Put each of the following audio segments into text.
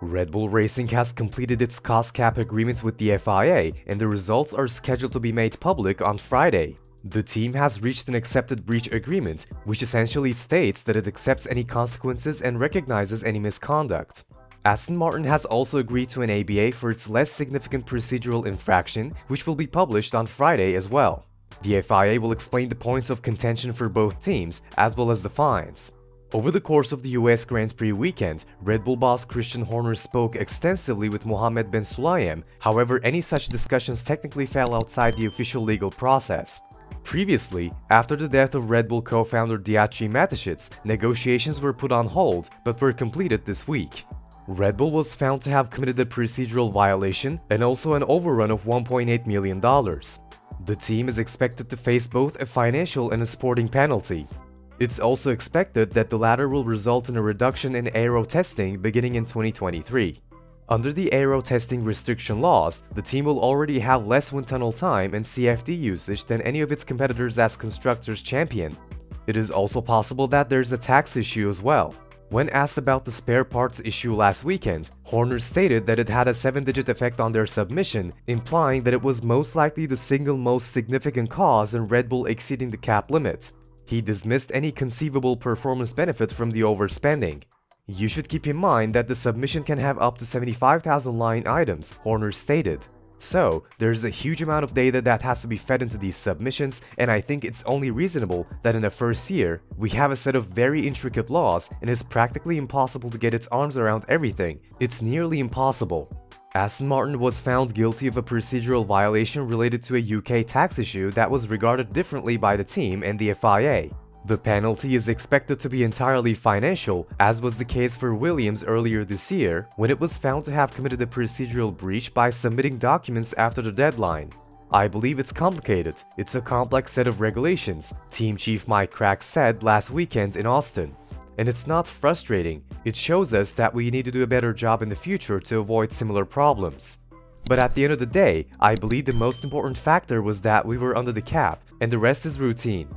Red Bull Racing has completed its cost cap agreement with the FIA, and the results are scheduled to be made public on Friday. The team has reached an accepted breach agreement, which essentially states that it accepts any consequences and recognizes any misconduct. Aston Martin has also agreed to an ABA for its less significant procedural infraction, which will be published on Friday as well. The FIA will explain the points of contention for both teams, as well as the fines. Over the course of the US Grand Prix weekend, Red Bull boss Christian Horner spoke extensively with Mohammed Ben Sulayem. However, any such discussions technically fell outside the official legal process. Previously, after the death of Red Bull co-founder Dimitri Mateschitz, negotiations were put on hold but were completed this week. Red Bull was found to have committed a procedural violation and also an overrun of $1.8 million. The team is expected to face both a financial and a sporting penalty. It's also expected that the latter will result in a reduction in aero testing beginning in 2023. Under the aero testing restriction laws, the team will already have less wind tunnel time and CFD usage than any of its competitors as constructors champion. It is also possible that there's a tax issue as well. When asked about the spare parts issue last weekend, Horner stated that it had a 7-digit effect on their submission, implying that it was most likely the single most significant cause in Red Bull exceeding the cap limit. He dismissed any conceivable performance benefit from the overspending. You should keep in mind that the submission can have up to 75,000 line items, Horner stated. So, there's a huge amount of data that has to be fed into these submissions, and I think it's only reasonable that in the first year, we have a set of very intricate laws and it's practically impossible to get its arms around everything. It's nearly impossible. Aston Martin was found guilty of a procedural violation related to a UK tax issue that was regarded differently by the team and the FIA. The penalty is expected to be entirely financial, as was the case for Williams earlier this year, when it was found to have committed a procedural breach by submitting documents after the deadline. I believe it's complicated. It's a complex set of regulations, Team Chief Mike Krack said last weekend in Austin. And it's not frustrating, it shows us that we need to do a better job in the future to avoid similar problems. But at the end of the day, I believe the most important factor was that we were under the cap, and the rest is routine.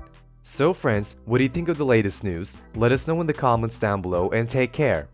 So friends, what do you think of the latest news? Let us know in the comments down below and take care.